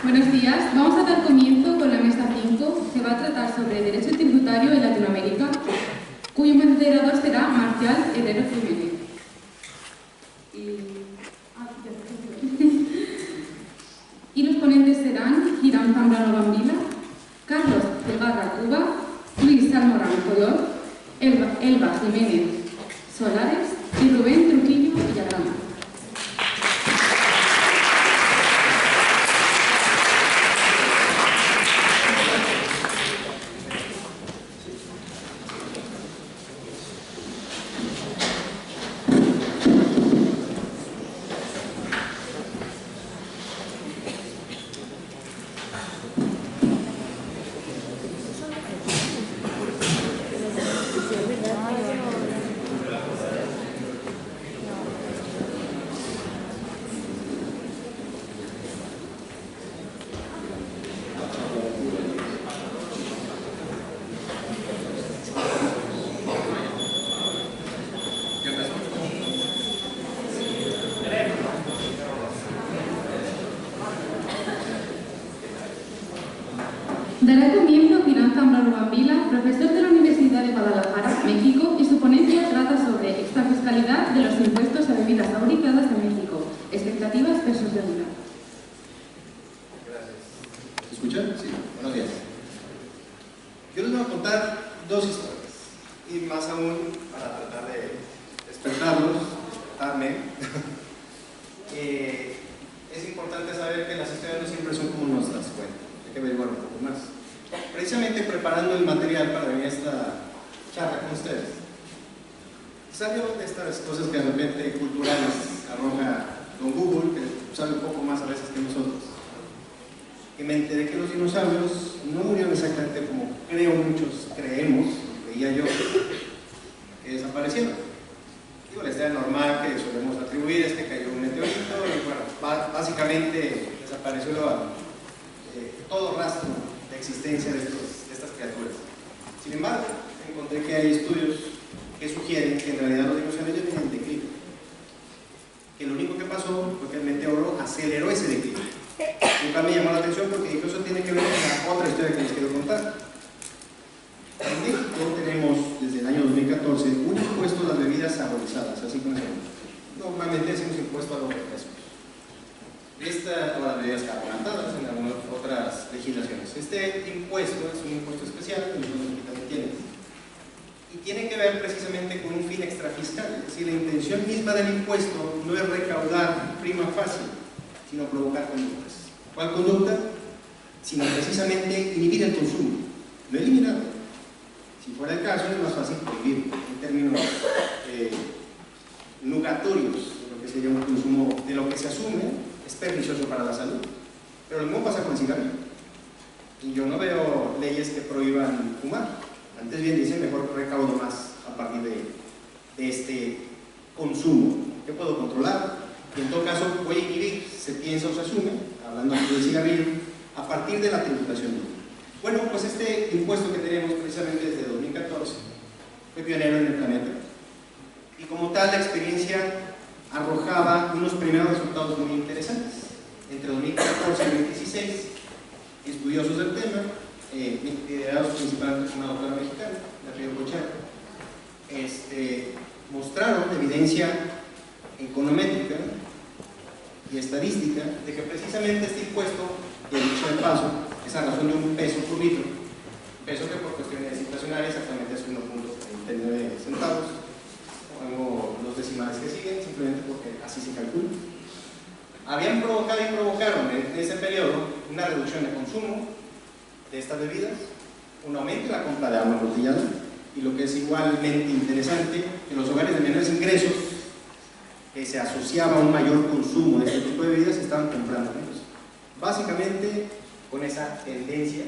Buenos días. Vamos a dar comienzo con la mesa 5. Se va a tratar sobre Derecho Tributario en Latinoamérica, cuyo moderador será Marcial Herrero Jiménez. Y los ponentes serán Hiram Zambrano Bambila, Carlos Cegarra Cuba, Luis Salmorán Color, Elba Jiménez Solares y Rubén Trujillo Villagrán. Dará comienzo Hiram Zambrano Bambila, profesor de la Universidad de Guadalajara, México, y su ponencia trata sobre extrafiscalidad de los impuestos a bebidas fabricadas en México, expectativas versus realidad. Gracias. ¿Se escucha? Sí. Buenos días. Yo les voy a contar dos historias, y más aún para tratar de despertarlos, despertarme. Es importante saber que las historias no siempre son como nos las cuentan. Hay que averiguar un poco más. Precisamente preparando el material para venir a esta charla con ustedes, salió de estas cosas que de repente culturales arroja don Google, que sabe un poco más a veces que nosotros, y me enteré que los dinosaurios no murieron exactamente como muchos creemos, creía yo, que desaparecieron. Digo, la historia normal que solemos atribuir es que cayó un meteorito y bueno, básicamente desapareció todo rastro de existencia de estas criaturas. Sin embargo, encontré que hay estudios que sugieren que en realidad los dinosaurios ya vienen en declive, que lo único que pasó fue que el meteoro aceleró ese declive. Nunca me llamó la atención porque incluso tiene que ver con la otra historia que les quiero contar. En México tenemos desde el año 2014 un impuesto a las bebidas saborizadas, así como se llama. Normalmente hacemos impuesto a los refrescos. O las bebidas carbonatadas en algunas otras legislaciones. Este impuesto es un impuesto especial, que nosotros aquí también tienen, y tiene que ver precisamente con un fin extrafiscal. Es decir, la intención misma del impuesto no es recaudar prima facie, sino provocar conductas. ¿Cuál conducta? Sino precisamente inhibir el consumo, no eliminarlo. Si fuera el caso, es más fácil prohibir en términos nugatorios de lo que sería un consumo, de lo que se asume es pernicioso para la salud. Pero lo mismo pasa con el cigarrillo. Y yo no veo leyes que prohíban fumar. Antes bien dicen, mejor recaudo más a partir de este consumo que puedo controlar. Y en todo caso voy a inhibir, se piensa o se asume, hablando aquí del cigarrillo, a partir de la tributación. Bueno, pues este impuesto que tenemos precisamente desde 2014 fue pionero en el planeta. Y como tal, la experiencia arrojaba unos primeros resultados muy interesantes. Entre 2014 y 2016, estudiosos del tema, liderados principalmente por una doctora mexicana, Garrido Cochar, mostraron evidencia econométrica y estadística de que precisamente este impuesto, que dicho de paso, es a razón de $1 por litro, peso que por cuestiones inflacionarias exactamente es 1.39 centavos. Pongo los decimales que siguen, simplemente porque así se calcula. Habían provocado y provocaron en ese periodo una reducción de consumo de estas bebidas, un aumento en la compra de agua embotellada, y lo que es igualmente interesante, que los hogares de menores ingresos, que se asociaba a un mayor consumo de este tipo de bebidas, estaban comprando menos. Básicamente, con esa tendencia,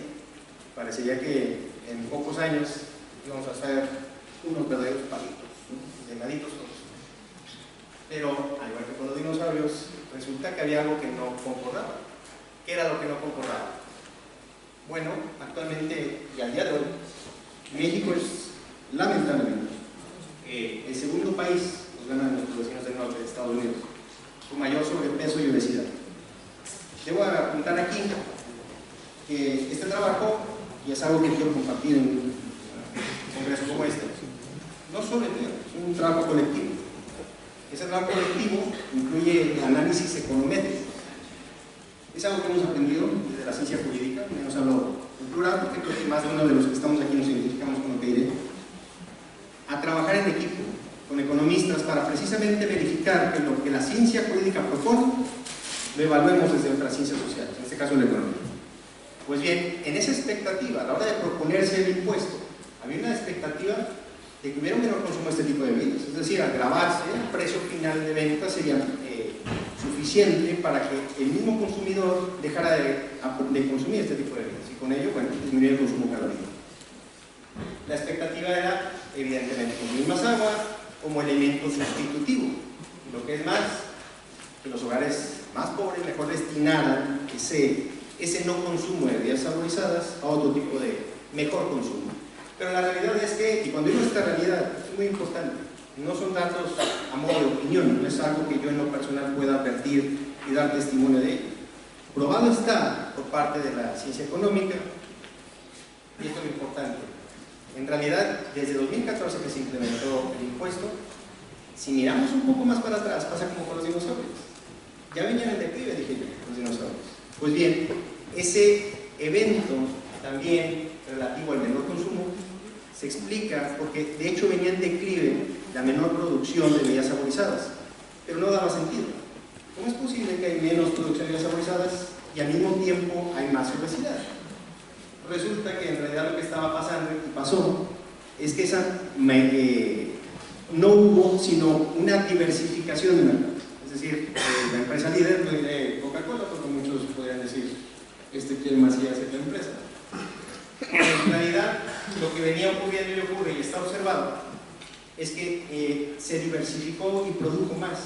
parecería que en pocos años íbamos a hacer unos verdaderos palitos, delgaditos todos. Pero, al igual que con los dinosaurios, resulta que había algo que no concordaba. ¿Qué era lo que no concordaba? Bueno, actualmente y al día de hoy, México es, lamentablemente, el segundo país, nos ganan nuestros vecinos del norte de Estados Unidos, con mayor sobrepeso y obesidad. Debo apuntar aquí que este trabajo, y es algo que quiero compartir en un congreso como este, no solo es mío, es un trabajo colectivo. Ese trabajo colectivo incluye el análisis econométrico. Es algo que hemos aprendido desde la ciencia jurídica, menos hablo en plural, porque creo que más de uno de los que estamos aquí nos identificamos con lo que diré, a trabajar en equipo con economistas para precisamente verificar que lo que la ciencia jurídica propone lo evaluemos desde otras ciencias sociales, en este caso la economía. Pues bien, en esa expectativa, a la hora de proponerse el impuesto, había una expectativa de que hubiera un menor consumo de este tipo de bebidas, es decir, al grabarse, el precio final de venta sería suficiente para que el mismo consumidor dejara de consumir este tipo de bebidas y con ello, bueno, disminuir el consumo calórico. La expectativa era, evidentemente, consumir más agua como elemento sustitutivo, lo que es más, que los hogares más pobres mejor destinaran ese no consumo de bebidas saborizadas a otro tipo de mejor consumo. Pero la realidad es que, y cuando digo esta realidad, es muy importante, no son datos a modo de opinión, no es algo que yo en lo personal pueda advertir y dar testimonio de ello. Probado está por parte de la ciencia económica, y esto es lo importante, en realidad desde 2014 que se implementó el impuesto, si miramos un poco más para atrás, pasa como con los dinosaurios. Ya venían en declive, dije yo, los dinosaurios. Pues bien, ese evento también relativo al menor consumo se explica porque de hecho venía en declive la menor producción de bebidas saborizadas, pero no daba sentido. ¿Cómo es posible que hay menos producción de bebidas saborizadas y al mismo tiempo hay más obesidad? Resulta que en realidad lo que estaba pasando y pasó es que no hubo sino una diversificación de mercado. Es decir, la empresa líder, no diré Coca-Cola, porque muchos podrían decir quiere más ir a cierta empresa. En realidad, lo que venía ocurriendo y ocurre y está observado es que se diversificó y produjo más.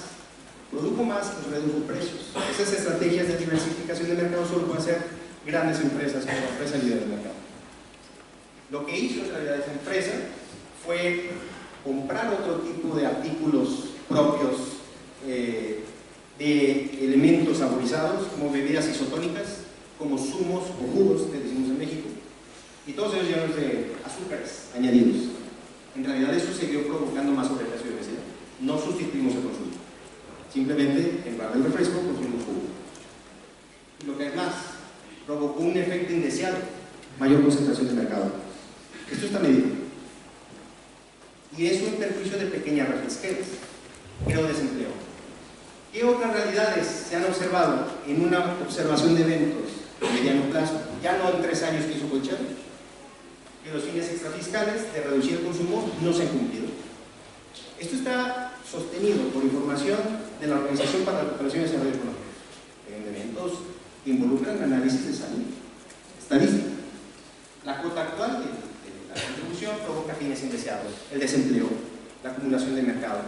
Produjo más y redujo precios. Esas estrategias de diversificación de mercado solo pueden hacer grandes empresas como la empresa líder del mercado. Lo que hizo en realidad esa empresa fue comprar otro tipo de artículos propios de elementos saborizados como bebidas isotónicas, como zumos o jugos que decimos en México, y todos ellos llenos de azúcares añadidos. En realidad eso siguió provocando más sobrepeso y obesidad. No sustituimos el consumo, simplemente en lugar del refresco consumimos jugo. Y lo que es más, provocó un efecto indeseado, mayor concentración de mercado. Esto está medido. Y eso en perjuicio de pequeñas refresqueras, pero desempleo. ¿Qué otras realidades se han observado en una observación de eventos a mediano plazo? Ya no en 3 años que hizo Colchero, que los fines extrafiscales de reducir el consumo no se han cumplido. Esto está sostenido por información de la Organización para la Cooperación y Desarrollo Económico, en eventos que involucran análisis de salud, estadística. La cuota actual de la contribución provoca fines indeseados, el desempleo, la acumulación de mercado.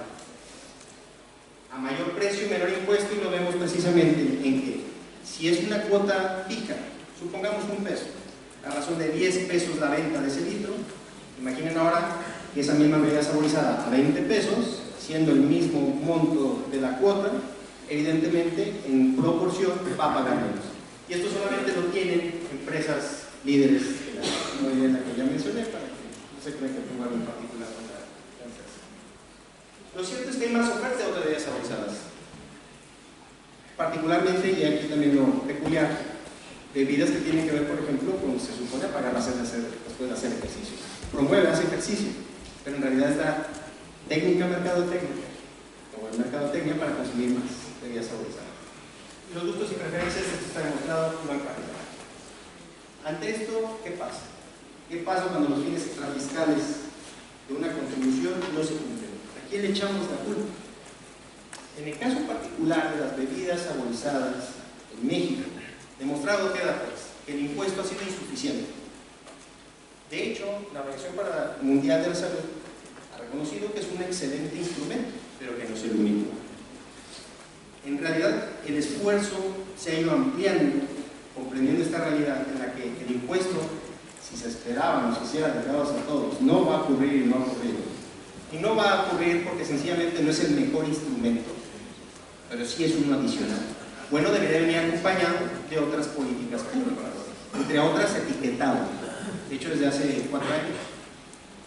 A mayor precio y menor impuesto, y lo vemos precisamente en que si es una cuota fija, supongamos $1, a razón de 10 pesos la venta de ese litro, imaginen ahora que esa misma bebida saborizada a 20 pesos, siendo el mismo monto de la cuota, evidentemente en proporción va a pagar menos. Y esto solamente lo tienen empresas líderes, de la que ya mencioné, para que no se creen que tengo algo en particular contra la empresa. Lo cierto es que hay más oferta de otras bebidas saborizadas, particularmente, y aquí también lo peculiar, bebidas que tienen que ver, por ejemplo, con, se supone, apagar la sed después de hacer ejercicio. Promueve, hace ejercicio, pero en realidad es la técnica mercadotecnia, o el mercadotecnia para consumir más bebidas saborizadas. Y los gustos y preferencias, esto está demostrado, no encajan. Ante esto, ¿qué pasa? ¿Qué pasa cuando los fines extrafiscales de una contribución no se cumplen? ¿A quién le echamos la culpa? En el caso particular de las bebidas saborizadas en México, demostrado queda pues que el impuesto ha sido insuficiente. De hecho, la Organización Mundial de la Salud ha reconocido que es un excelente instrumento, pero que no es el único. En realidad, el esfuerzo se ha ido ampliando, comprendiendo esta realidad en la que el impuesto, si se esperaba, nos hiciera llegados a todos, no va a ocurrir y no ha ocurrido. Y no va a ocurrir porque sencillamente no es el mejor instrumento, pero sí es uno adicional. Bueno, debería venir acompañado de otras políticas públicas, entre otras etiquetado. De hecho, desde hace 4 años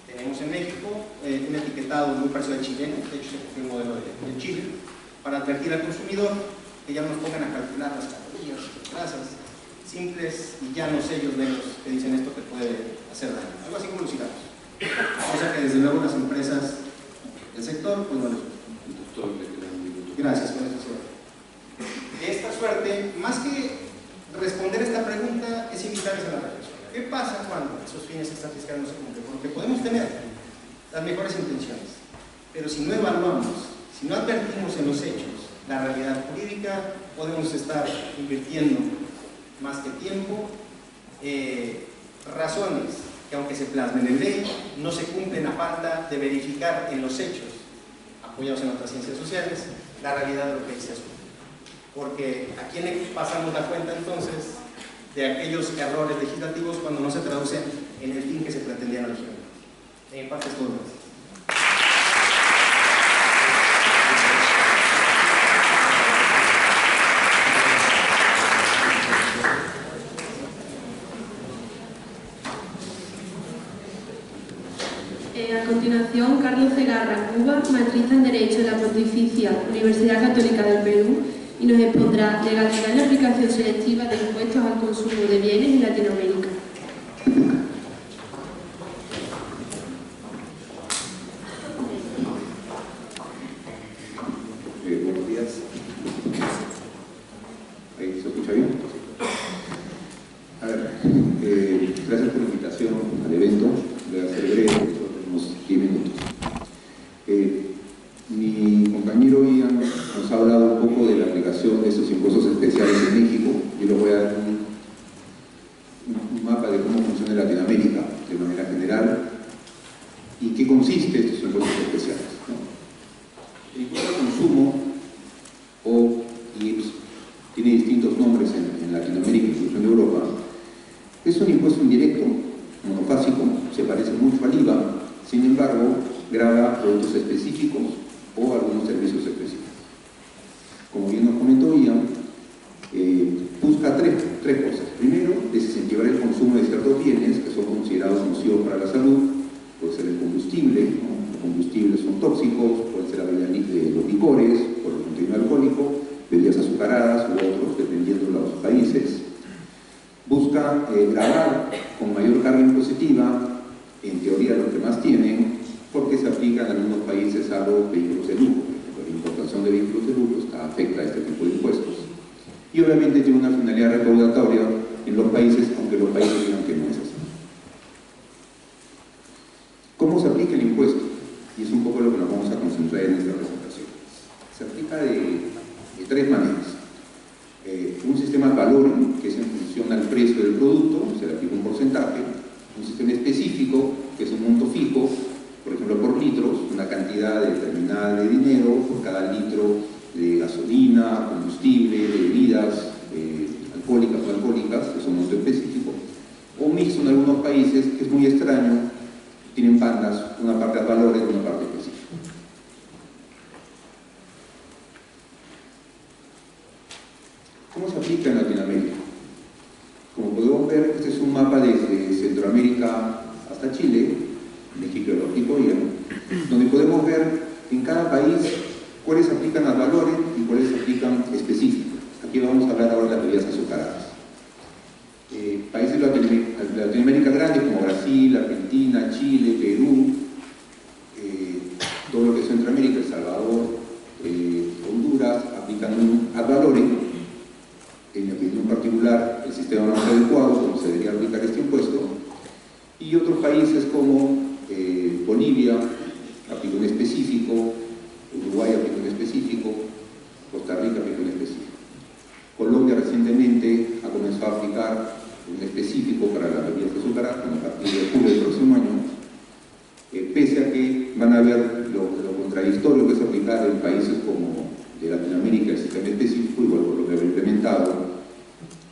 tenemos en México un etiquetado muy parecido al chileno, de hecho se cogió un modelo de Chile, para advertir al consumidor que ya no nos pongan a calcular las calorías, las grasas, simples y ya los sellos negros que dicen esto te puede hacer daño, algo así como los cigarros. Cosa que desde luego las empresas del sector pues no les gusta. Gracias por eso. De esta suerte, más que responder esta pregunta, es invitarles a la reflexión. ¿Qué pasa cuando esos fines extrafiscales no se cumplen? Porque podemos tener las mejores intenciones, pero si no evaluamos, si no advertimos en los hechos la realidad jurídica, podemos estar invirtiendo más que tiempo, razones que aunque se plasmen en ley, no se cumplen a falta de verificar en los hechos, apoyados en otras ciencias sociales, la realidad de lo que dice eso. Porque ¿a quién le pasamos la cuenta entonces de aquellos errores legislativos cuando no se traducen en el fin que se pretendía originalmente? En parte es todo. A continuación, Carlos Segarra Cuba, magistrado en Derecho de la Pontificia Universidad Católica del Perú, y nos expondrá legalidad en la aplicación selectiva de impuestos al consumo de bienes en Latinoamérica. Buenos días. ¿Ahí se escucha bien? A ver, gracias por la invitación al evento. Voy a ser breve, unos 10 minutos. Mi compañero Ian nos ha hablado un poco de la aplicación de estos impuestos especiales en México. Yo les voy a dar un mapa de cómo funciona en Latinoamérica de manera general y qué consiste estos impuestos especiales, ¿no? El impuesto al consumo, o IEPS, tiene distintos nombres en Latinoamérica, incluso en Europa. Es un impuesto indirecto, monofásico, se parece mucho al IVA, sin embargo, grava productos específicos o algunos servicios específicos. Como bien nos comentó Ian, busca tres cosas. Primero, desincentivar el consumo de ciertos bienes que son considerados nocivos para la salud. Puede ser el combustible, ¿no? Los combustibles son tóxicos, pueden ser los licores, por el contenido alcohólico, bebidas azucaradas u otros, dependiendo de los países. Busca gravar con mayor carga impositiva, en teoría los que más tienen, porque se aplican en algunos países a los vehículos de lujo. La importación de vehículos de lujo afecta a este tipo de impuestos. Y obviamente tiene una finalidad recaudatoria en los países, aunque los países digan que no es así. ¿Cómo se aplica el impuesto? Y es un poco lo que nos vamos a concentrar en esta presentación. Se aplica de 3 maneras. Un sistema de valor, que es en función al precio del producto, se le aplica un porcentaje. Un sistema específico, que es un monto fijo, por ejemplo por litros, una cantidad determinada de dinero por cada litro de gasolina, combustible, de bebidas alcohólicas o no alcohólicas, que es un monto específico. O mixto en algunos países, que es muy extraño, tienen bandas, una parte de valores y una parte específica. ¿Cómo se aplica en Latinoamérica? Como podemos ver, este es un mapa desde Centroamérica hasta Chile, México y Lógico, donde podemos ver en cada país cuáles aplican a valores y cuáles aplican específicos. Aquí vamos a hablar ahora de las bebidas azucaradas. Países de Latinoamérica grandes como Brasil, Argentina, Chile, Perú, todo lo que es Centroamérica, El Salvador, Honduras, aplican un ad valorem. En mi opinión particular, el sistema más adecuado, como se debería aplicar este impuesto, y otros países como Bolivia aplica un específico, Uruguay aplica un específico, Costa Rica aplica un específico. Colombia recientemente ha comenzado a aplicar un específico para las bebidas azucaradas a partir de julio del próximo año, pese a que van a ver lo contradictorio que es aplicar en países como de Latinoamérica el sistema específico, igual por lo que haber implementado,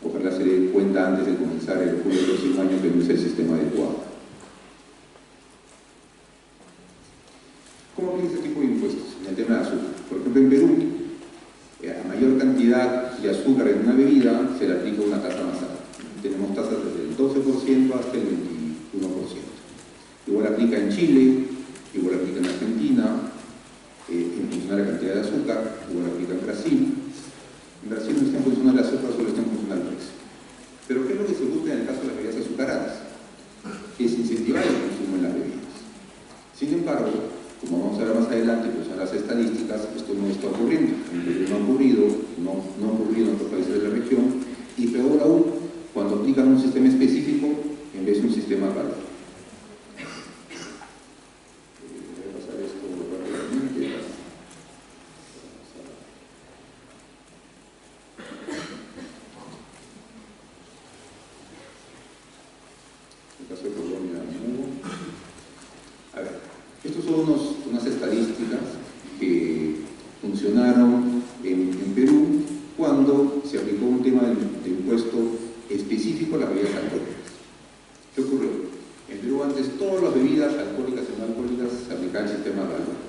ojalá se dé cuenta antes de comenzar el julio del próximo año que no es el sistema adecuado. ¿Cómo aplica este tipo de impuestos? En el tema de azúcar. Por ejemplo, en Perú, a mayor cantidad de azúcar una tasa más alta. Tenemos tasas desde el 12% hasta el 21%. Igual aplica en Chile, igual aplica en Argentina, en función de la cantidad de azúcar, igual aplica en Brasil. En Brasil no está en función del azúcar, solo está en función del precio. Pero ¿qué es lo que se busca en el caso de las bebidas azucaradas? Es incentivar el consumo en las bebidas. Sin embargo, como vamos a ver más adelante, pues en las estadísticas, esto no está ocurriendo. En Perú no ha ocurrido, no ha ocurrido en otros países de la región, y peor aún, cuando aplican un sistema específico en vez de un sistema válido. Voy a pasar esto rápidamente. El caso de Colombia, no. A ver, estos son unas estadísticas que funcionaron en Perú cuando se aplicó un tema de impuesto específico a las bebidas alcohólicas. ¿Qué ocurrió? En Perú antes todas las bebidas alcohólicas y no alcohólicas se aplicaban el sistema valor.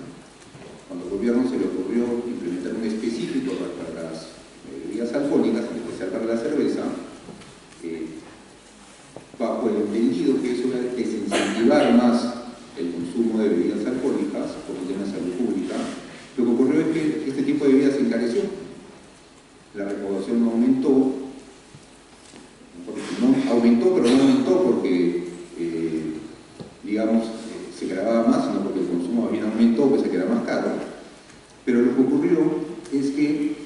Cuando al gobierno se le ocurrió implementar un específico para las bebidas alcohólicas, en especial para la cerveza, bajo el entendido que eso era desincentivar más el consumo de bebidas alcohólicas por un tema de salud pública, lo que ocurrió es que este tipo de bebidas se encareció. La recaudación no aumentó, pero no aumentó porque, digamos, se grababa más, sino porque el consumo bien aumentó, pues se era más caro. Pero lo que ocurrió es que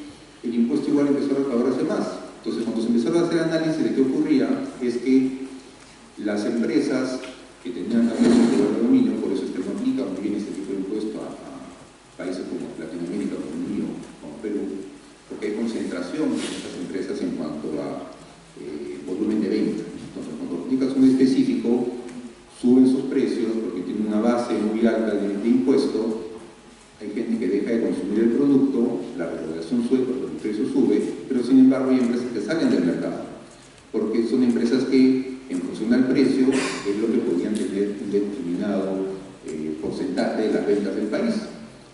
el impuesto igual empezó a recaudarse más. Entonces, cuando se empezaron a hacer análisis de qué ocurría, es que las empresas que tenían también el poder de dominio, por eso es que no aplica muy bien este tipo de impuesto a países como Latinoamérica, como el mío, como Perú, porque hay concentración en estas empresas en cuanto a volumen de venta. Entonces, cuando aplicas un específico, suben sus precios porque tienen una base muy alta de impuesto. Hay gente que deja de consumir el producto, la recaudación sube porque el precio sube, pero sin embargo hay empresas que salen del mercado, porque son empresas que, en función al precio, es lo que podían tener un determinado porcentaje de las ventas del país.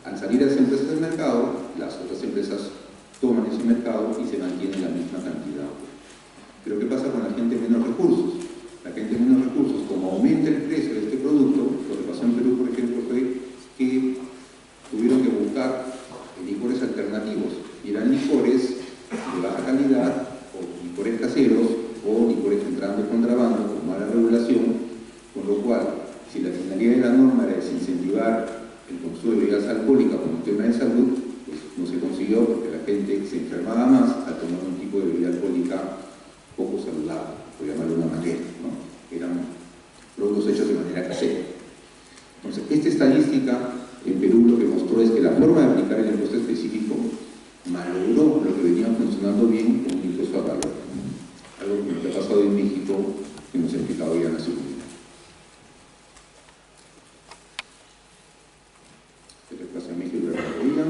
Al salir esas empresas del mercado, las otras empresas toman ese mercado y se mantienen la misma cantidad. Pero ¿qué pasa con la gente de menos recursos? La gente de menos recursos, como aumenta el precio de este producto, lo que pasó en Perú, por ejemplo, fue que tuvieron que buscar licores alternativos, y eran licores de baja calidad, o licores caseros, o licores entrando de contrabando, con mala regulación, con lo cual, si la finalidad de la norma era desincentivar el consumo de bebidas alcohólicas como un tema de salud, pues no se consiguió porque la gente se enfermaba más al tomar un tipo de bebida alcohólica poco saludable, por llamarlo de una manera, ¿no? Eran productos hechos de manera casera. Entonces, esta estadística en Perú lo que mostró es que la forma de aplicar el impuesto específico malogró lo que venía funcionando bien con un impuesto a valor. Algo que ha pasado en México, que nos ha explicado ya Nación Unida. Este es el caso de México y de la República.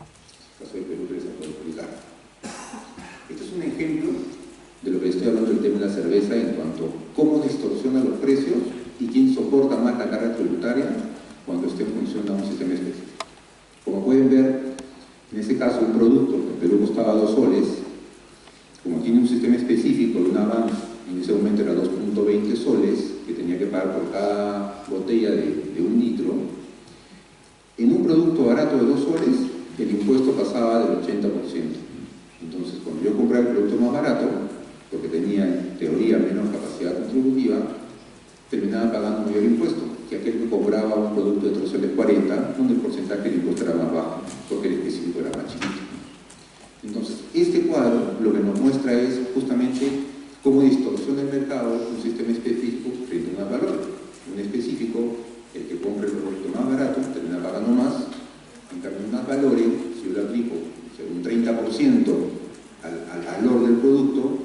El caso de Perú les puedo explicar. Este es un ejemplo de lo que estoy hablando del tema de la cerveza en cuanto a cómo distorsiona los precios y quién soporta más la carga tributaria cuando esté en función de un sistema específico. Como pueden ver, en este caso un producto que en Perú costaba 2 soles, como tiene un sistema específico de una avance, en ese momento era 2.20 soles, que tenía que pagar por cada botella de 1 litro, en un producto barato de 2 soles, el impuesto pasaba del 80%. Entonces, cuando yo compraba el producto más barato, porque tenía en teoría menos capacidad contributiva, terminaba pagando mayor impuesto que aquel que cobraba un producto de 3 soles 40, donde el porcentaje de impuesto era más bajo, porque el específico era más chiquito. Entonces, este cuadro lo que nos muestra es justamente cómo distorsiona el mercado un sistema específico frente a un valor. Un específico, el que compra el producto más barato termina pagando más. En cambio, en más valores, si yo le aplico un 30% al valor del producto,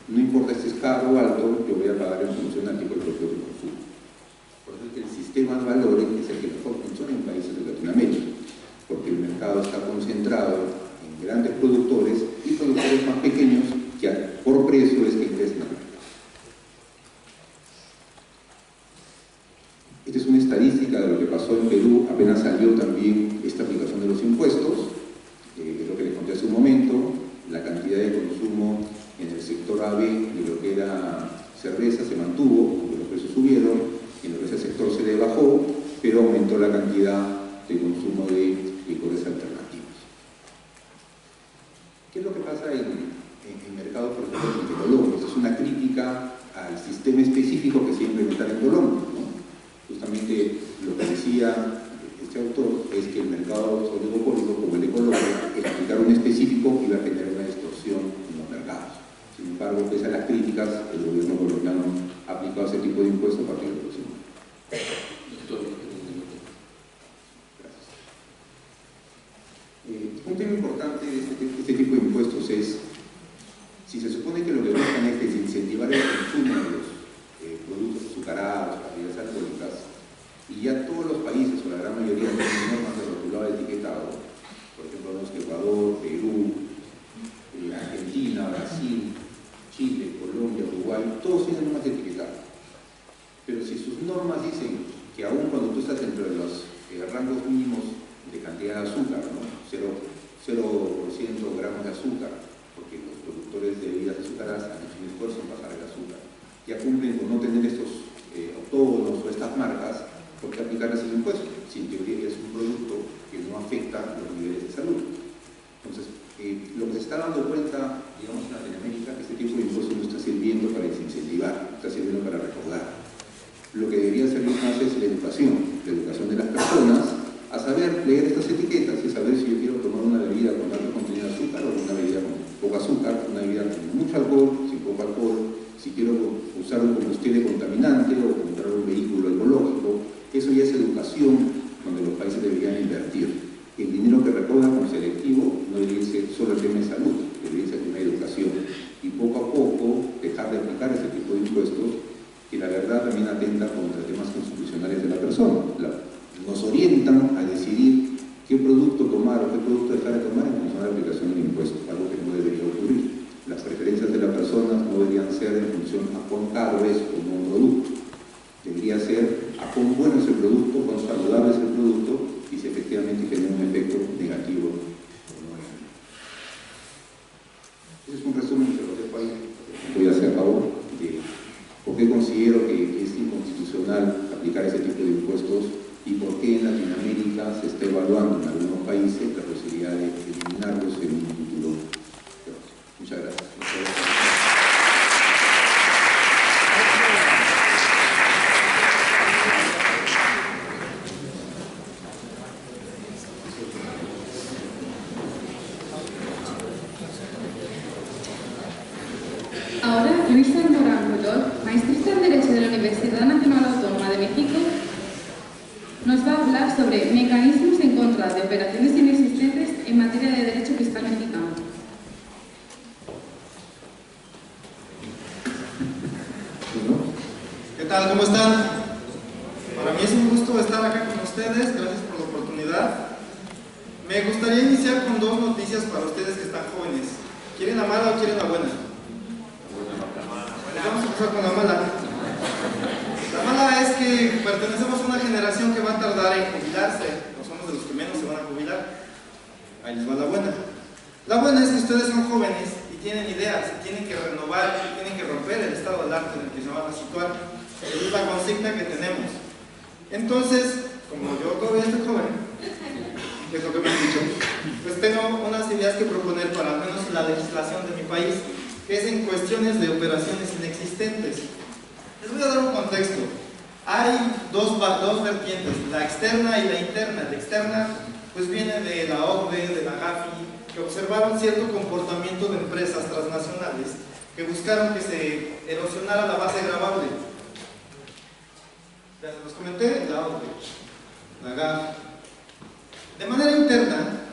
no importa si es caro o alto, yo voy a pagar en función al tipo de producto que consumo. Por eso es que el sistema de valores es el que mejor funciona en países de Latinoamérica, porque el mercado está concentrado en grandes productores y productores más pequeños que por precio es que ingresan al mercado. Esta es una estadística de lo que pasó en Perú. Apenas salió también esta aplicación de los impuestos, lo que les conté hace un momento, la cantidad de consumo consumo en el sector AB de lo que era cerveza se mantuvo, porque los precios subieron, y en lo que es el sector se le bajó, pero aumentó la cantidad de consumo de licores alternativos. ¿Qué es lo que pasa en mercados, por ejemplo, de Colombia? Esto es una crítica al sistema específico que se iba a implementar en Colombia, ¿no? Justamente lo que decía este autor es que el mercado oligopólico, como el de Colombia, el aplicar un específico iba a generar una distorsión en los mercados. Sin embargo, pese a las críticas, el gobierno colombiano ha aplicado ese tipo de impuestos a partir del próximo año. Un tema importante de este tipo de impuestos es, si se supone que lo que buscan es desincentivar el consumo de los productos azucarados, bebidas alcohólicas, y ya todos los países, o la gran mayoría, tienen normas de rotulado etiquetado, por ejemplo, los que Ecuador, Perú, Argentina, Brasil, Chile, Colombia, Uruguay, todos tienen normas de etiquetado. Pero si sus normas dicen que aún cuando tú estás dentro de los rangos mínimos de cantidad de azúcar, ¿no? 0% gramos de azúcar, porque los productores de bebidas azucaradas han hecho un esfuerzo en bajar el azúcar, ya cumplen con no tener estos autónomos o estas marcas, ¿por qué aplicarles el impuesto? Si en teoría es un producto que no afecta los niveles de salud. Entonces, lo que se está dando cuenta, digamos, en Latinoamérica, que este tipo de impuestos no está sirviendo para desincentivar, está sirviendo para recaudar. Lo que debería servir más es la educación de las personas, a saber leer estas etiquetas y saber si yo quiero tomar una bebida con alto contenido de azúcar o una bebida con poco azúcar, una bebida con mucho alcohol, sin poco alcohol, si quiero usar un combustible contaminante o comprar un vehículo ecológico. Eso ya es educación donde los países deberían invertir. El dinero que recaudan como selectivo no debería ser solo el tema de salud, debería ser una educación. Y poco a poco dejar de aplicar ese tipo de impuestos que la verdad también atenta contra temas constitucionales de la persona. Nos orientan a decidir qué producto tomar o qué producto dejar de tomar en función de la aplicación del impuesto, algo que no debería ocurrir. Las preferencias de las personas no deberían ser en función a cuán caro es como un producto. Debería ser a cuán bueno es el producto, cuán saludable es el producto y si efectivamente genera un efecto negativo o no. Ese es un resumen que lo dejo ahí. Voy a hacer a favor de por qué considero que es inconstitucional aplicar ese tipo de impuestos y por qué en Latinoamérica se está evaluando en algunos países la posibilidad de eliminarlos en un futuro. Muchas gracias. Ahora, Luis Almorán Rodó, maestrista en Derecho de la Universidad Nacional Autónoma de México, nos va a hablar sobre mecanismos en contra de operaciones inexistentes en materia de derecho fiscal mexicano. ¿Qué tal? ¿Cómo están? Para mí es un gusto estar acá con ustedes, gracias por la oportunidad. Me gustaría iniciar con dos noticias para ustedes que están jóvenes. ¿Quieren la mala o quieren la buena? Vamos a empezar con la mala. La mala es que pertenecemos a una generación que va a tardar en jubilarse, o somos de los que menos se van a jubilar. Ahí les va la buena. La buena es que ustedes son jóvenes y tienen ideas, y tienen que renovar, y tienen que romper el estado del arte en el que se van a situar. Esa es la consigna que tenemos. Entonces, como yo todavía estoy joven, que es lo que me han dicho, pues tengo unas ideas que proponer para al menos la legislación de mi país, que es en cuestiones de operaciones inexistentes. Les voy a dar un contexto. Hay dos vertientes, la externa y la interna. La externa pues viene de la OCDE, de la GAFI, que observaron cierto comportamiento de empresas transnacionales que buscaron que se erosionara la base gravable. Ya se los comenté, la OCDE, la GAFI. De manera interna,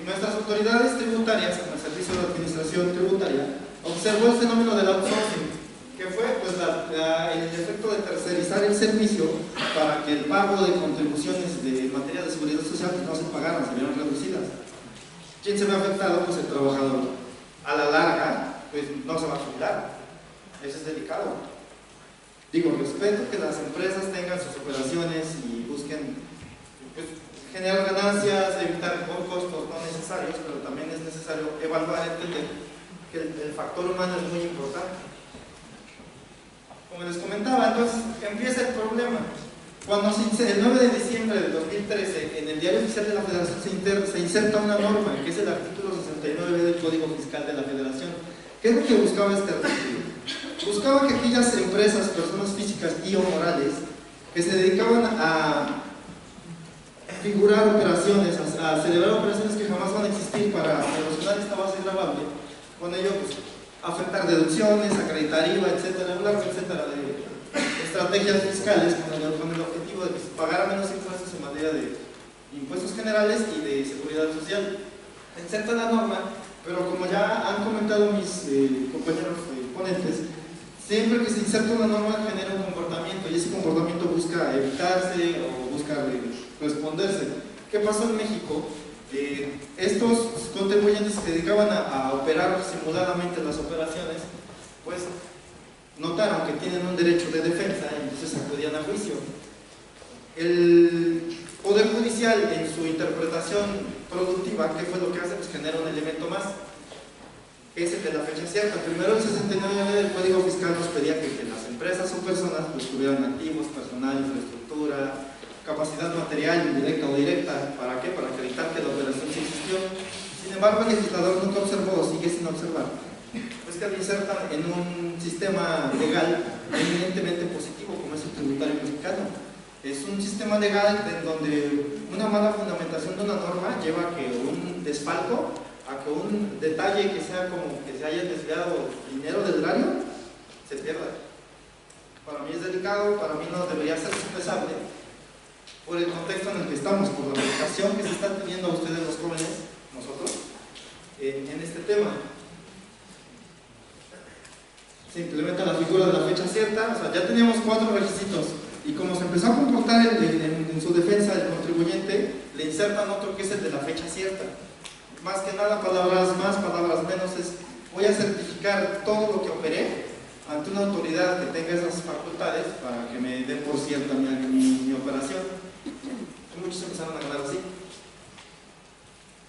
nuestras autoridades tributarias, el Servicio de Administración Tributaria, observó el fenómeno del outsourcing, que fue pues, el efecto de tercerizar el servicio para que el pago de contribuciones de materia de seguridad social no se pagaran, se vieron reducidas. ¿Quién se ve afectado? Pues el trabajador. A la larga, pues no se va a jubilar. Eso es delicado. Digo, respeto que las empresas tengan sus operaciones y busquen pues, generar ganancias, evitar costos no necesarios, pero también es necesario evaluar, entender que el factor humano es muy importante. Como les comentaba, entonces empieza el problema. Cuando el 9 de diciembre de 2013 en el Diario Oficial de la Federación se inserta una norma, que es el artículo 69 del Código Fiscal de la Federación. ¿Qué es lo que buscaba este artículo? Buscaba que aquellas empresas, personas físicas y o morales, que se dedicaban a figurar operaciones, a celebrar operaciones que jamás van a existir para erosionar esta base gravable, con ello pues, afectar deducciones, acreditar IVA, etcétera, etcétera, de estrategias fiscales con el objetivo de que se pagara menos impuestos en materia de impuestos generales y de seguridad social. Inserta la norma, pero como ya han comentado mis compañeros ponentes, siempre que se inserta una norma genera un comportamiento y ese comportamiento busca evitarse o busca responderse. ¿Qué pasó en México? Estos contribuyentes que se dedicaban a operar simuladamente las operaciones, pues notaron que tienen un derecho de defensa y entonces acudían a juicio. El Poder Judicial, en su interpretación productiva, ¿qué fue lo que hace? Pues genera un elemento más. Es el de la fecha cierta. Primero, el 69 del Código Fiscal nos pedía que las empresas o personas pues, tuvieran activos, personal, infraestructura, capacidad material, indirecta o directa. ¿Para qué? Para acreditar que la operación sí existió. Sin embargo, el legislador nunca observó, o sigue sin observar, pues que lo insertan en un sistema legal eminentemente positivo, como es el tributario mexicano. Es un sistema legal en donde una mala fundamentación de una norma lleva a que un desfalco, a que un detalle que sea como que se haya desviado dinero del erario, se pierda. Para mí es delicado, para mí no debería ser sopesable por el contexto en el que estamos, por la educación que se están teniendo ustedes los jóvenes, nosotros, en este tema. Se implementa la figura de la fecha cierta, o sea, ya teníamos 4 requisitos y como se empezó a comportar en su defensa el contribuyente, le insertan otro que es el de la fecha cierta. Más que nada, palabras más, palabras menos, es voy a certificar todo lo que operé ante una autoridad que tenga esas facultades para que me den por cierta mi operación. Y muchos empezaron a ganar así.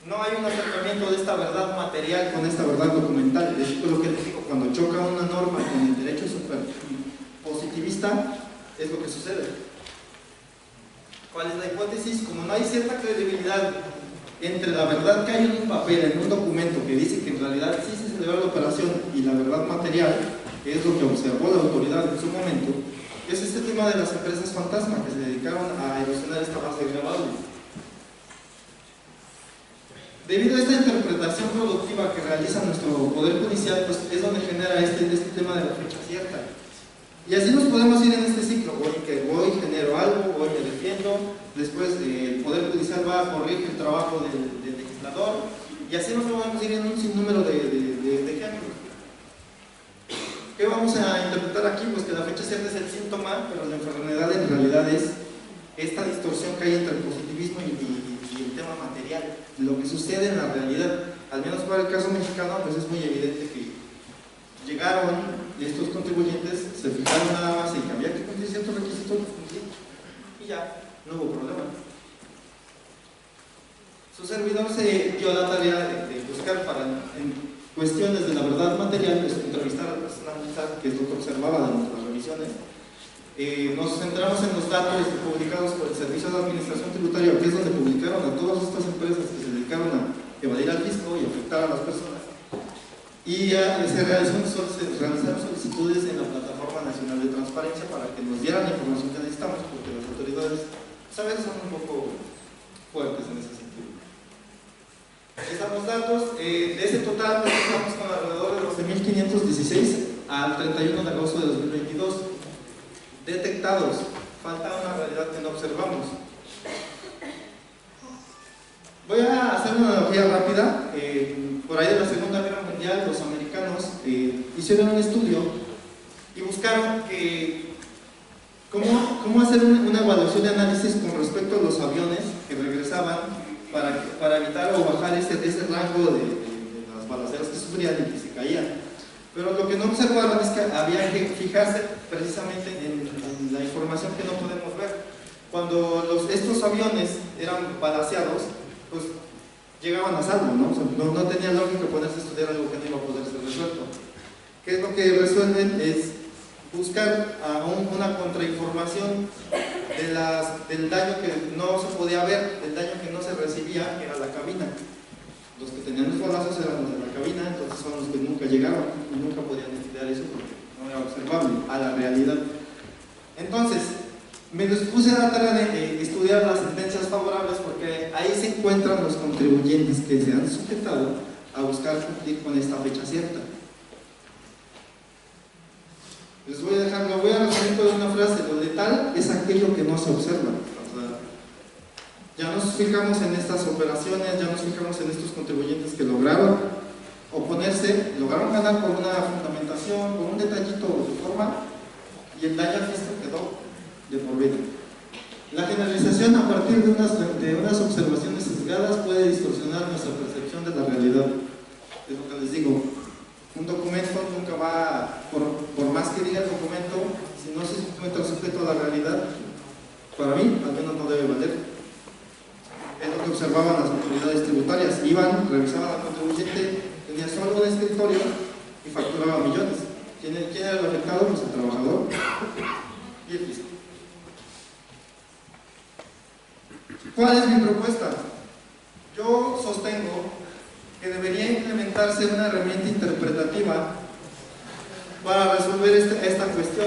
No hay un acercamiento de esta verdad material con esta verdad documental. Es lo que les digo, cuando choca una norma con el derecho positivista, es lo que sucede. ¿Cuál es la hipótesis? Como no hay cierta credibilidad entre la verdad que hay en un papel, en un documento que dice que en realidad sí se celebró la operación y la verdad material, que es lo que observó la autoridad en su momento, es este tema de las empresas fantasma que se dedicaron a erosionar esta base gravable. Debido a esta interpretación productiva que realiza nuestro Poder Judicial, pues es donde genera este tema de la fecha cierta. Y así nos podemos ir en este ciclo, voy, genero algo, voy, me defiendo, después el Poder Judicial va a corregir el trabajo del legislador, y así nos podemos ir en un sinnúmero de ejemplos. ¿Qué vamos a interpretar aquí? Pues que la fecha cierta es el síntoma, pero la enfermedad en realidad es esta distorsión que hay entre el positivismo y el tema material, lo que sucede en la realidad. Al menos para el caso mexicano, pues es muy evidente que llegaron estos contribuyentes, se fijaron nada más en que había que cumplir ciertos requisitos, y ya, no hubo problema. Su servidor se dio la tarea de buscar en cuestiones de la verdad material, pues entrevistar a la persona, que es lo que observaba de nuestras revisiones. Nos centramos en los datos publicados por el Servicio de Administración Tributaria, que es donde publicaron a todas estas empresas que se dedicaron a evadir al fisco y afectar a las personas. Y se realizaron solicitudes en la Plataforma Nacional de Transparencia para que nos dieran la información que necesitamos, porque las autoridades a veces son un poco fuertes en ese sentido. Aquí están los datos. De ese total, pues, estamos con alrededor de 12.516 al 31 de agosto de 2022. Detectados. Falta una realidad que no observamos. Voy a hacer una analogía rápida. Por ahí de la Segunda Guerra Mundial, los americanos hicieron un estudio y buscaron cómo hacer una evaluación de análisis con respecto a los aviones que regresaban para evitar o bajar ese rango de las balaceras que sufrían y que se caían. Pero lo que no observaron es que había que fijarse precisamente en la información que no podemos ver. Cuando estos aviones eran balaceados, pues llegaban a salvo, ¿no? O sea, no tenía lógica ponerse a estudiar algo que no iba a poder ser resuelto. lo que resuelven es buscar una contrainformación del daño que no se podía ver, del daño que no se recibía, que era la cabina. Los que tenían los balazos eran los de la cabina, entonces son los que nunca llegaron y nunca podían estudiar eso porque no era observable a la realidad. Entonces, me puse a tratar de estudiar las sentencias favorables porque ahí se encuentran los contribuyentes que se han sujetado a buscar cumplir con esta fecha cierta. Les voy a dejar, lo voy a resumir con una frase: lo letal es aquello que no se observa. O sea, ya nos fijamos en estas operaciones, ya nos fijamos en estos contribuyentes que lograron oponerse, lograron ganar por una fundamentación, por un detallito de forma, y el daño fiscal quedó de por vida. La generalización a partir de unas observaciones sesgadas puede distorsionar nuestra percepción de la realidad. Es lo que les digo. Un documento nunca va, por más que diga el documento, si no se encuentra sujeto a la realidad, para mí al menos no debe valer. Es lo que observaban las autoridades tributarias. Iban, revisaban al contribuyente, tenía solo un escritorio y facturaba millones. ¿Quién era el afectado? Pues el trabajador y el fisco. ¿Cuál es mi propuesta? Yo sostengo que debería implementarse una herramienta interpretativa para resolver esta cuestión,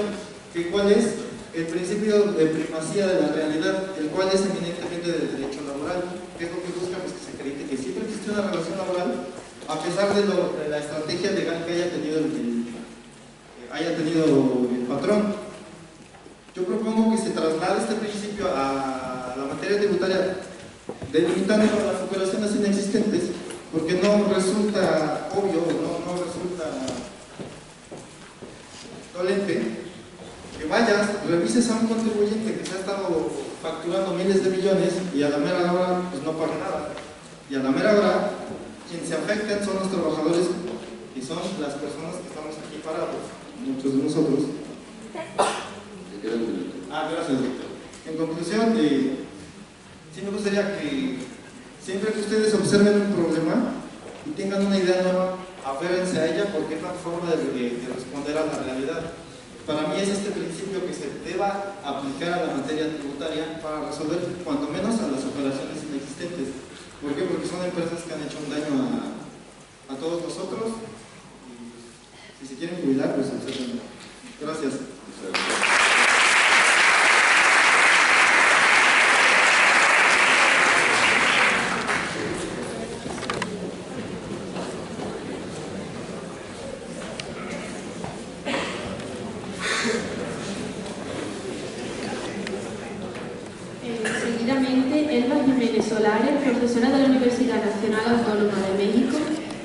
que cuál es el principio de primacía de la realidad, el cual es eminentemente del derecho laboral, que es lo que busca, pues, que se acredite que siempre existe una relación laboral, a pesar de la estrategia legal que haya tenido el patrón. Yo propongo que se traslade este principio a la materia tributaria, delimitando las operaciones inexistentes, porque no resulta obvio, no resulta dolente que vayas, revises a un contribuyente que se ha estado facturando miles de millones y a la mera hora pues no paga nada, y a la mera hora quienes se afectan son los trabajadores y son las personas que estamos aquí parados, muchos de nosotros. Gracias, doctor. En conclusión, sí me gustaría que siempre que ustedes observen un problema y tengan una idea nueva, aférrense a ella, porque es la forma de responder a la realidad. Para mí es este principio que se deba aplicar a la materia tributaria para resolver cuanto menos a las operaciones inexistentes. ¿Por qué? Porque son empresas que han hecho un daño a todos nosotros, y si se quieren jubilar, pues observen. Gracias. Profesora de la Universidad Nacional Autónoma de México,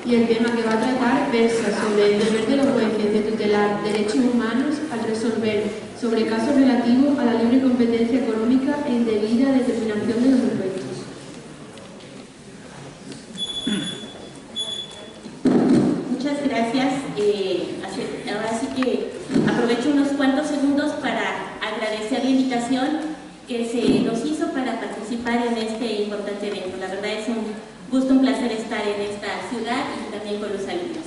y el tema que va a tratar versa sobre el deber de los jueces de tutelar derechos humanos al resolver sobre casos relativos a la libre competencia económica e indebida determinación de los impuestos. Muchas gracias. Ahora sí que aprovecho unos cuantos segundos para agradecer la invitación que se nos hizo para participar en este importante evento. La verdad es un gusto, un placer estar en esta ciudad y también con los alumnos.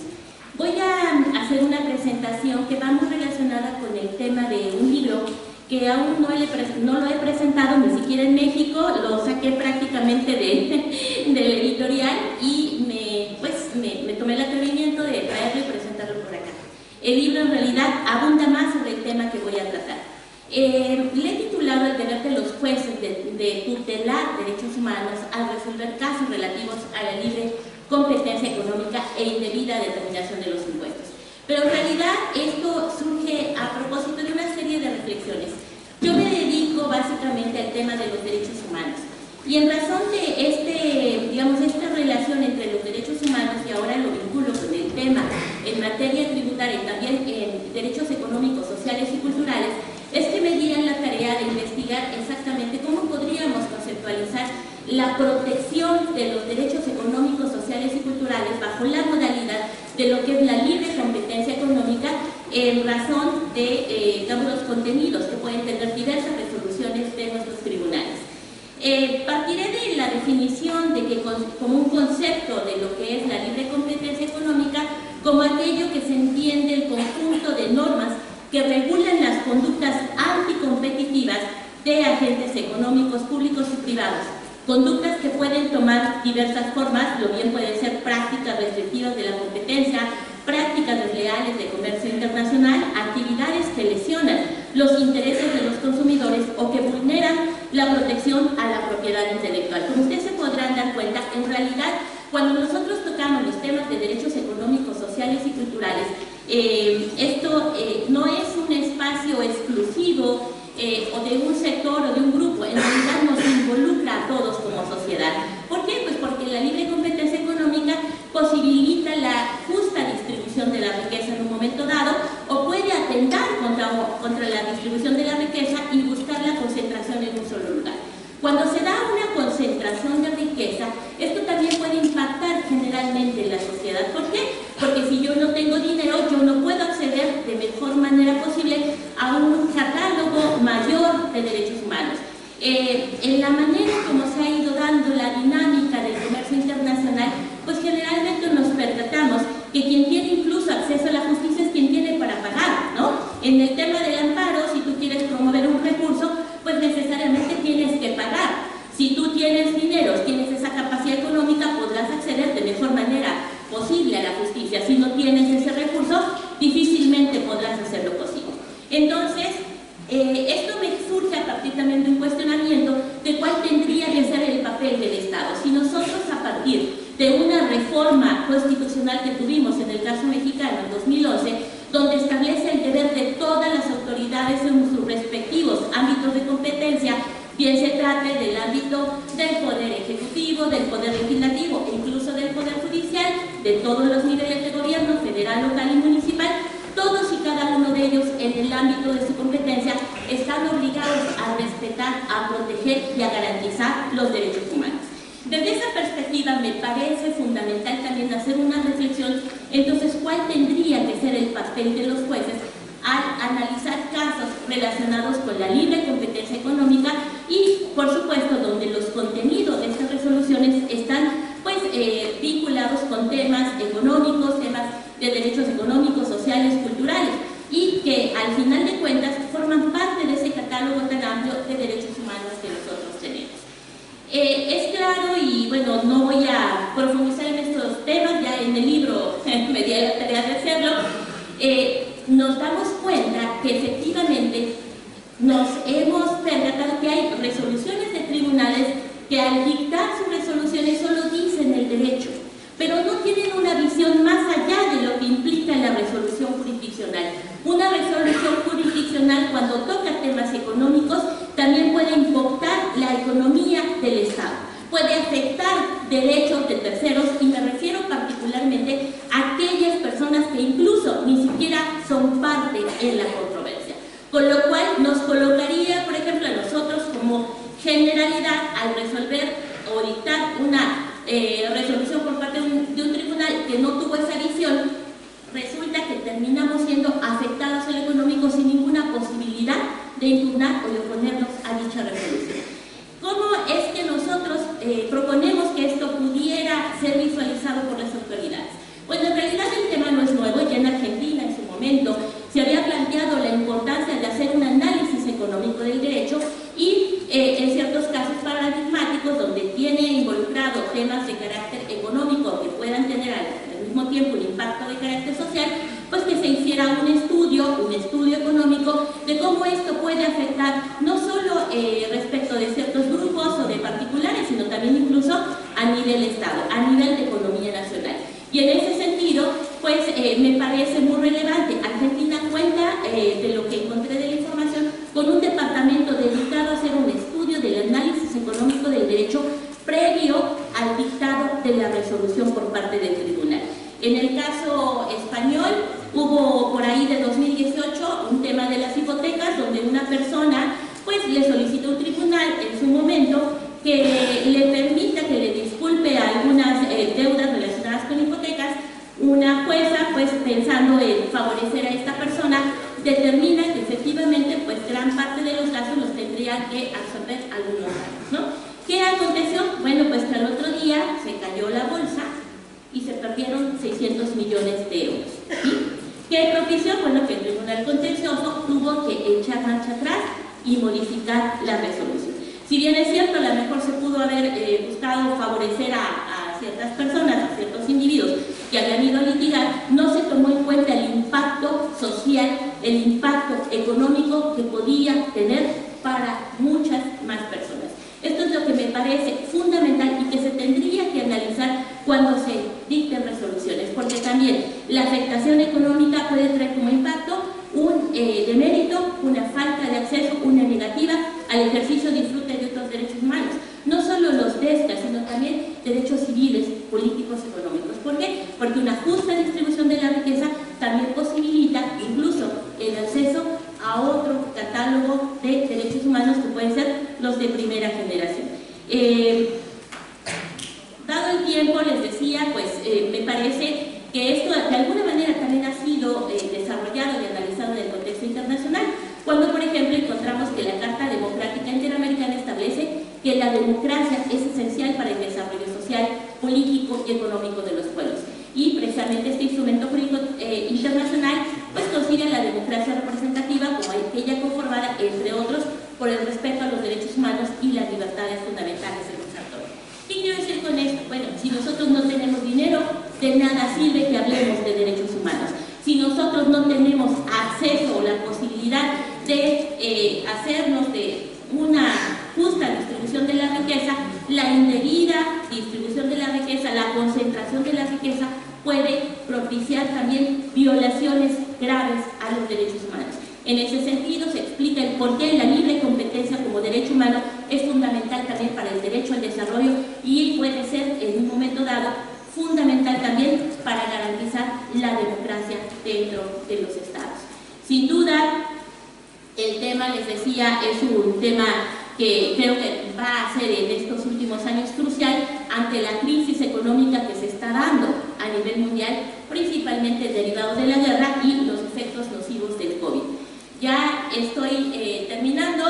Voy a hacer una presentación que va muy relacionada con el tema de un libro que aún no lo he presentado ni siquiera en México, lo saqué prácticamente del editorial y me tomé el atrevimiento de traerlo y presentarlo por acá. El libro en realidad abunda más sobre el tema que voy a tratar. Le he titulado El deber de los jueces de tutelar derechos humanos al resolver casos relativos a la libre competencia económica e indebida determinación de los impuestos. Pero en realidad esto surge a propósito de una serie de reflexiones. Yo me dedico básicamente al tema de los derechos humanos y en razón de esta relación entre los derechos humanos, y ahora lo vinculo con el tema en materia tributaria y también en derechos económicos, sociales y culturales, es que me di en la tarea de investigar exactamente cómo podríamos conceptualizar la protección de los derechos económicos, sociales y culturales bajo la modalidad de lo que es la libre competencia económica en razón de los contenidos que pueden tener diversas resoluciones de nuestros tribunales. Partiré de la definición de que como un concepto de lo que es la libre competencia económica como aquello que se entiende el conjunto de normas que regulan las conductas anticompetitivas de agentes económicos públicos y privados. Conductas que pueden tomar diversas formas, lo bien pueden ser prácticas restrictivas de la competencia, prácticas desleales de comercio internacional, actividades que lesionan los intereses de los consumidores o que vulneran la protección a la propiedad intelectual. Como ustedes se podrán dar cuenta, en realidad, cuando nosotros tocamos los temas de derechos económicos, sociales y culturales, esto no es un espacio exclusivo o de un sector o de un grupo, en realidad nos involucra a todos como sociedad. ¿Por qué? Pues porque la libre competencia económica posibilita la justa distribución de la riqueza en un momento dado o puede atentar contra la distribución de la riqueza y buscar la concentración en un solo lugar. Cuando se da una concentración de riqueza, esto también puede impactar generalmente en la sociedad. ¿Por qué? Porque si yo no tengo dinero, yo no puedo acceder de mejor manera posible a un catálogo mayor de derechos humanos. En la manera como se ha ido dando la dinámica del comercio internacional, pues generalmente nos percatamos que quien tiene incluso acceso a la justicia es quien tiene para pagar, ¿no? En el tema del amparo, si tú quieres promover un recurso, pues necesariamente tienes que pagar. Si tú tienes dinero, tienes esa capacidad económica, podrás acceder de mejor manera posible a la justicia. Si no tienes ese recurso, difícilmente podrás hacerlo posible. Entonces, esto me surge a partir también de un cuestionamiento de cuál tendría que ser el papel del Estado. Si nosotros, a partir de una reforma constitucional que tuvimos en el caso mexicano en 2011, donde establece el deber de todas las autoridades en sus respectivos ámbitos de competencia, bien se trate del ámbito del Poder Ejecutivo, del Poder Legislativo e incluso del Poder Judicial, de todos los niveles de gobierno, federal, local y municipal, todos y cada uno de ellos en el ámbito de su competencia están obligados a respetar, a proteger y a garantizar los derechos humanos. Desde esa perspectiva me parece fundamental también hacer una reflexión, entonces, ¿cuál tendría que ser el papel de los jueces al analizar casos relacionados con la libre competencia económica y, por supuesto, donde los contenidos de estas resoluciones están pues, vinculados con temas económicos, temas de derechos económicos, sociales, culturales y que al final de cuentas forman parte de ese catálogo tan amplio de derechos humanos que nosotros tenemos. Es claro y bueno, no voy a profundizar en estos temas, ya en el libro me di la tarea de hacerlo. Nos damos cuenta que efectivamente nos hemos percatado que hay resoluciones de tribunales que al dictar sus resoluciones solo dicen el derecho, pero no tienen una visión más allá de lo que implica la resolución jurisdiccional. Una resolución jurisdiccional, cuando toca temas económicos, también puede impactar la economía del Estado, puede afectar derechos de terceros y me refiero particularmente a aquellas personas que incluso ni siquiera son parte en la controversia. Con lo cual nos colocaría, por ejemplo, a nosotros como generalidad al resolver o dictar una resolución por parte de un tribunal que no tuvo esa visión, resulta que terminamos siendo afectados en lo económico sin ninguna posibilidad de impugnar o de oponernos a dicha resolución. ¿Cómo es que nosotros proponemos que esto pudiera ser visualizado por las autoridades? Bueno, en realidad el tema no es nuevo, ya en Argentina en su momento se había planteado la importancia de hacer un análisis económico del derecho y en ciertos casos paradigmáticos donde tiene involucrado temas de carácter económico que puedan tener al mismo tiempo un impacto de carácter social, pues que se hiciera un estudio económico de cómo esto puede afectar no solo respecto de ciertos grupos o de particulares, sino también incluso a nivel Estado, a nivel de economía nacional. Y en ese sentido, pues me parece muy relevante. Argentina cuenta, de lo que encontré de la información, con un departamento dedicado a hacer un estudio del análisis económico del derecho previo al dictado de la resolución por parte del tribunal. En el caso español, hubo por ahí de 2018 un tema de las hipotecas donde una persona pues le solicitó a un tribunal en su momento que le permita, que le disculpe algunas deudas relacionadas con hipotecas. Una jueza, pues pensando en favorecer a esta persona, determina que efectivamente pues gran parte de los gastos los tendría que absorber algunos años, ¿no? ¿Qué aconteció? Bueno, pues que al otro día se cayó la bolsa y se perdieron 600 millones de euros, ¿sí? propició, bueno, que el Tribunal Contencioso tuvo que echar marcha atrás y modificar la resolución. Si bien es cierto, a lo mejor se pudo haber buscado favorecer a ciertas personas, a ciertos individuos que habían ido a litigar, no se tomó en cuenta el impacto social, el impacto económico que podía tener para muchas más personas. Esto es lo que me parece fundamental y que se tendría que analizar cuando se dicten resoluciones, porque también la afectación económica puede traer como impacto un demérito, una falta de acceso, una negativa al ejercicio, disfrute de otros derechos humanos, no solo los de esta, sino también derechos civiles, políticos, económicos. ¿Por qué? Porque una justa distribución de la riqueza también posibilita incluso el acceso a otro catálogo de derechos humanos que pueden ser los de primera generación. Dado el tiempo, les decía, pues me parece que esto de alguna manera también ha sido desarrollado y analizado en el contexto internacional, cuando por ejemplo encontramos que la Carta Democrática Interamericana establece que la democracia es esencial para el desarrollo social, político y económico de los pueblos. Y precisamente este instrumento jurídico internacional pues considera la democracia representativa como aquella conformada, entre otros, por el respeto a los derechos humanos y las libertades fundamentales de los actores. ¿Qué quiero decir con esto? Bueno, si nosotros no tenemos dinero, de nada sirve que hablemos de derechos humanos. Si nosotros no tenemos acceso o la posibilidad de hacernos de una justa distribución de la riqueza, la indebida distribución de la riqueza, la concentración de la riqueza puede propiciar también violaciones graves a los derechos humanos. En ese sentido se explica el por qué la libre competencia como derecho humano es fundamental también para el derecho al desarrollo y puede ser en un momento dado fundamental también para garantizar la democracia dentro de los estados. Sin duda, el tema, les decía, es un tema que creo que va a ser en estos últimos años crucial ante la crisis económica que se está dando a nivel mundial, principalmente derivados de la guerra y los efectos nocivos del COVID. Ya estoy terminando,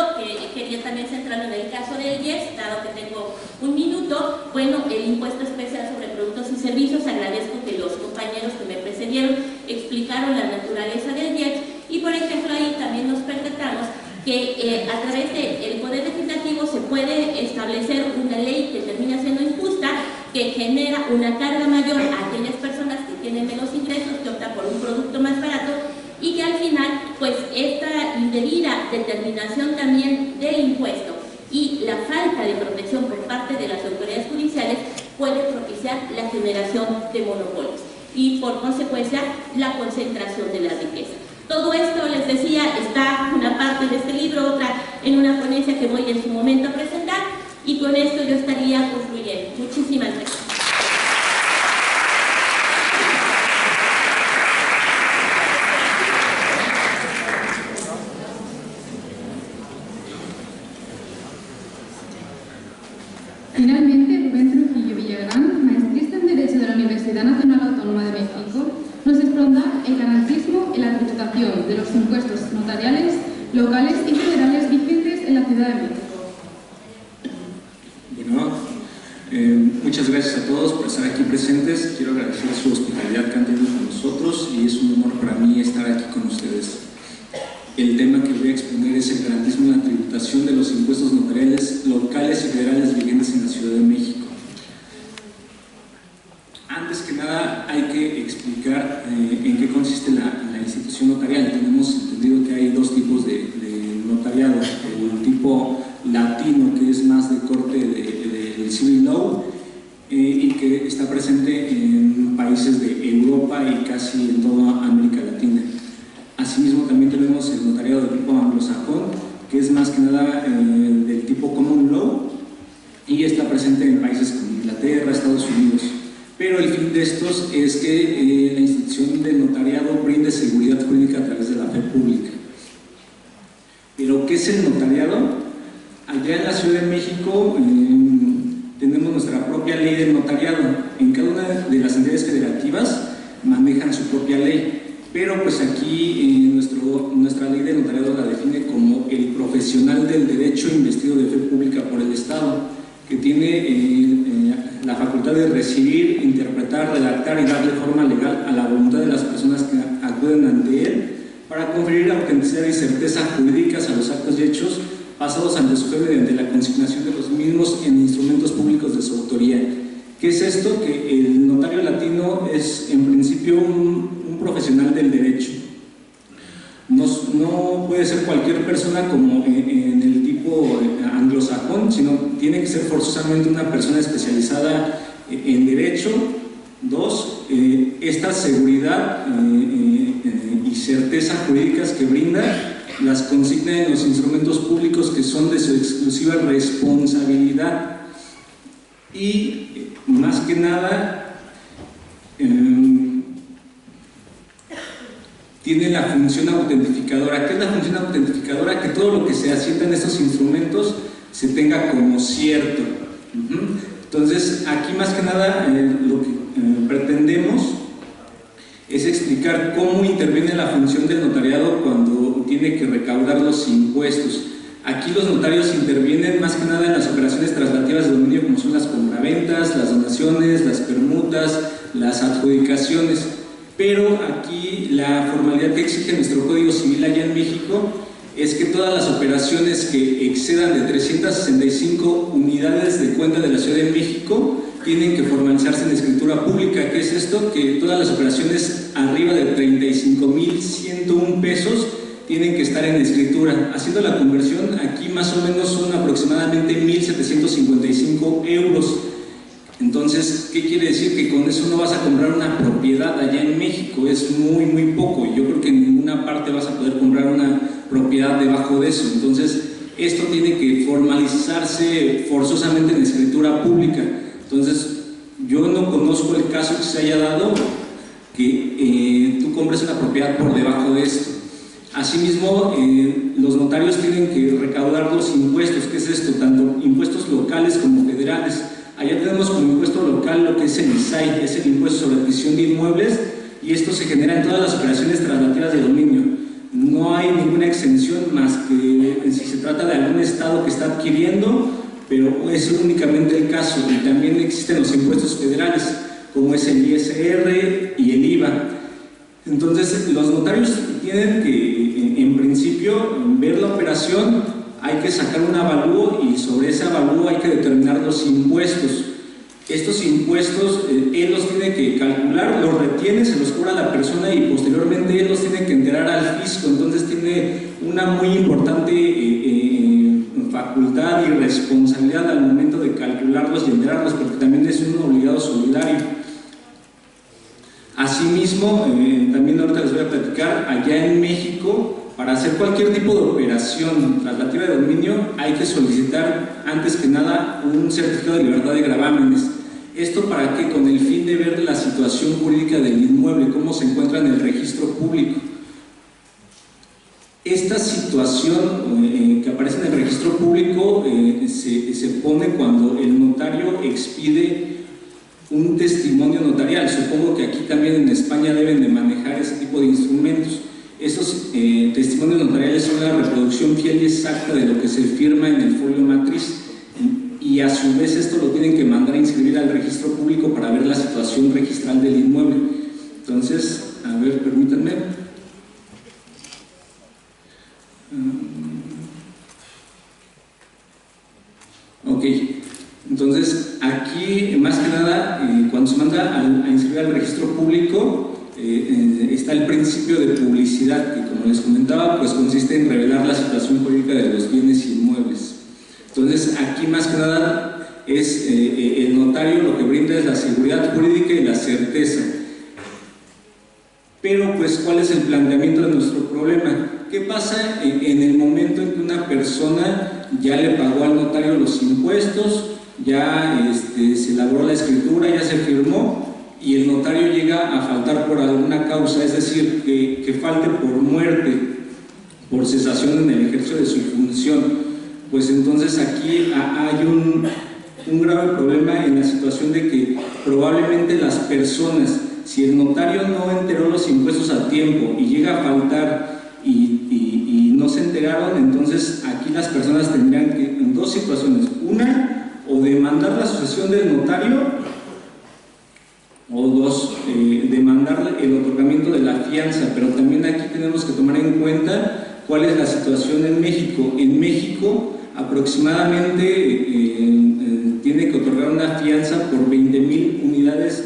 quería también centrarme en el caso del IEPS, dado que tengo un minuto. Bueno, el impuesto especial sobre productos y servicios, agradezco que los compañeros que me precedieron explicaron la naturaleza del IEPS y por ejemplo ahí también nos percatamos que a través del Poder Legislativo se puede establecer una ley que termina siendo injusta, que genera una carga mayor a aquellas personas que tienen menos ingresos, que optan por un producto más barato y que al final, pues esta indebida determinación también del impuesto y la falta de protección por parte de las autoridades judiciales puede propiciar la generación de monopolios y por consecuencia la concentración de la riqueza. Todo esto, les decía, está una parte de este libro, otra en una ponencia que voy en su momento a presentar y con esto yo estaría concluyendo. Muchísimas gracias. Finalmente, Rubén Trujillo Villagrán, maestrista en Derecho de la Universidad Nacional Autónoma de México, nos expondrá el garantismo en la tributación de los impuestos notariales, locales y federales vigentes en la Ciudad de México. Bueno, muchas gracias a todos por estar aquí presentes. Quiero agradecer su hospitalidad que han tenido con nosotros y es un honor para mí estar aquí con ustedes. El tema que voy a exponer es el garantismo en la tributación de los impuestos notariales, locales y federales vigentes en la Ciudad de México. Antes que nada hay que explicar en qué consiste la institución notarial. Tenemos entendido que hay dos tipos de notariado, el tipo latino, que es más de corte del civil law y que está presente en países de Europa y casi en toda América Latina. Asimismo también tenemos el notariado de tipo anglosajón, que es más que nada del tipo common law y está presente en países como Inglaterra, Estados Unidos. Pero el fin de estos es que la institución del notariado brinde seguridad jurídica a través de la fe pública. ¿Pero qué es el notariado? Allá en la Ciudad de México tenemos nuestra propia ley del notariado. En cada una de las entidades federativas manejan su propia ley. Pero pues aquí nuestra ley de notariado la define como el profesional del derecho investido de fe pública por el Estado, que tiene la facultad de recibir, interpretar, redactar y darle forma legal a la voluntad de las personas que acuden ante él para conferir autenticidad y certeza jurídicas a los actos y hechos pasados ante su fe mediante la consignación de los mismos en instrumentos públicos de su autoría. ¿Qué es esto? Que el notario latino es en principio un profesional del derecho. No puede ser cualquier persona como en el tipo anglosajón, sino tiene que ser forzosamente una persona especializada en derecho. Dos, esta seguridad y certeza jurídicas que brinda las consigna en los instrumentos públicos que son de su exclusiva responsabilidad. Y más que nada tiene la función autentificadora. ¿Qué es la función autentificadora? Que todo lo que se asienta en estos instrumentos se tenga como cierto. Entonces, aquí más que nada lo que pretendemos es explicar cómo interviene la función del notariado cuando tiene que recaudar los impuestos. Aquí los notarios intervienen más que nada en las operaciones traslativas de dominio, como son las compraventas, las donaciones, las permutas, las adjudicaciones. Pero aquí la formalidad que exige nuestro Código Civil allá en México es que todas las operaciones que excedan de 365 unidades de cuenta de la Ciudad de México tienen que formalizarse en escritura pública. ¿Qué es esto? Que todas las operaciones arriba de 35,101 pesos tienen que estar en escritura. Haciendo la conversión, aquí más o menos son aproximadamente 1,755 euros. Entonces, ¿qué quiere decir? Que con eso no vas a comprar una propiedad allá en México, es muy poco. Yo creo que en ninguna parte vas a poder comprar una propiedad debajo de eso. Entonces, esto tiene que formalizarse forzosamente en escritura pública. Entonces, yo no conozco el caso que se haya dado que tú compres una propiedad por debajo de esto. Asimismo, los notarios tienen que recaudar los impuestos. ¿Qué es esto? Tanto impuestos locales como federales. Allá tenemos como impuesto local lo que es el ISAI, es el impuesto sobre adquisición de inmuebles, y esto se genera en todas las operaciones traslativas de dominio. No hay ninguna exención más que si se trata de algún estado que está adquiriendo, pero es únicamente el caso. Y también existen los impuestos federales, como es el ISR y el IVA. Entonces, los notarios tienen que, en principio, ver la operación. Hay que sacar un avalúo y sobre ese avalúo hay que determinar los impuestos. Estos impuestos él los tiene que calcular, los retiene, se los cobra a la persona y posteriormente él los tiene que enterar al fisco. Entonces tiene una muy importante facultad y responsabilidad al momento de calcularlos y enterarlos, porque también es un obligado solidario. Asimismo, también ahorita les voy a platicar, allá en México, para hacer cualquier tipo de operación traslativa de dominio hay que solicitar antes que nada un certificado de libertad de gravámenes. Esto para que, con el fin de ver la situación jurídica del inmueble, cómo se encuentra en el registro público. Esta situación que aparece en el registro público se pone cuando el notario expide un testimonio notarial. Supongo que aquí también en España deben de manejar ese tipo de instrumentos. Esos testimonios notariales son la reproducción fiel y exacta de lo que se firma en el folio matriz, y a su vez esto lo tienen que mandar a inscribir al registro público para ver la situación registral del inmueble. Entonces, a ver, permítanme. Ok, entonces aquí más que nada cuando se manda a inscribir al registro público está el principio de publicidad, que como les comentaba, pues consiste en revelar la situación jurídica de los bienes inmuebles. Entonces aquí más que nada es el notario lo que brinda es la seguridad jurídica y la certeza. Pero pues, ¿cuál es el planteamiento de nuestro problema? ¿Qué pasa en el momento en que una persona ya le pagó al notario los impuestos, ya se elaboró la escritura, ya se firmó, y el notario llega a faltar por alguna causa, es decir, que falte por muerte, por cesación en el ejercicio de su función? Pues entonces aquí hay un grave problema en la situación de que probablemente las personas, si el notario no enteró los impuestos a tiempo y llega a faltar y no se enteraron, entonces aquí las personas tendrían que, en dos situaciones: una, o demandar la sucesión del notario, o dos, demandar el otorgamiento de la fianza, pero también aquí tenemos que tomar en cuenta cuál es la situación en México. En México aproximadamente tiene que otorgar una fianza por 20,000 unidades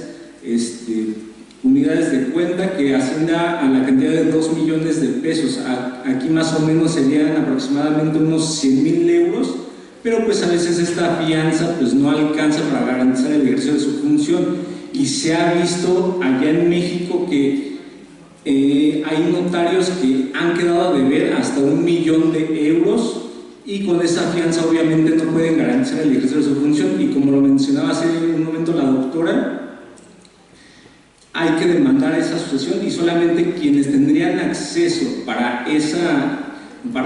de cuenta, que ascienda a la cantidad de 2 millones de pesos. Aquí más o menos serían aproximadamente unos 100,000 euros, pero pues a veces esta fianza pues no alcanza para garantizar el ejercicio de su función, y se ha visto allá en México que hay notarios que han quedado a deber hasta 1,000,000 de euros, y con esa fianza obviamente no pueden garantizar el ejercicio de su función. Y como lo mencionaba hace un momento la doctora, hay que demandar esa sucesión, y solamente quienes tendrían acceso para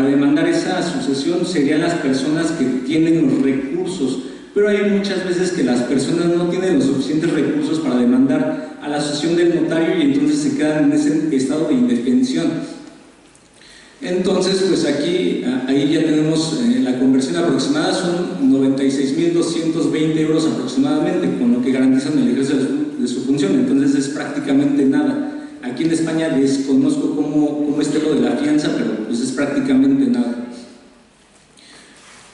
demandar esa sucesión serían las personas que tienen los recursos. Pero hay muchas veces que las personas no tienen los suficientes recursos para demandar a la sucesión del notario, y entonces se quedan en ese estado de indefensión. Entonces, pues ahí ya tenemos la conversión aproximada, son 96,220 euros aproximadamente, con lo que garantizan el ejercicio de su función. Entonces es prácticamente nada. Aquí en España desconozco cómo esté lo de la fianza, pero pues es prácticamente nada.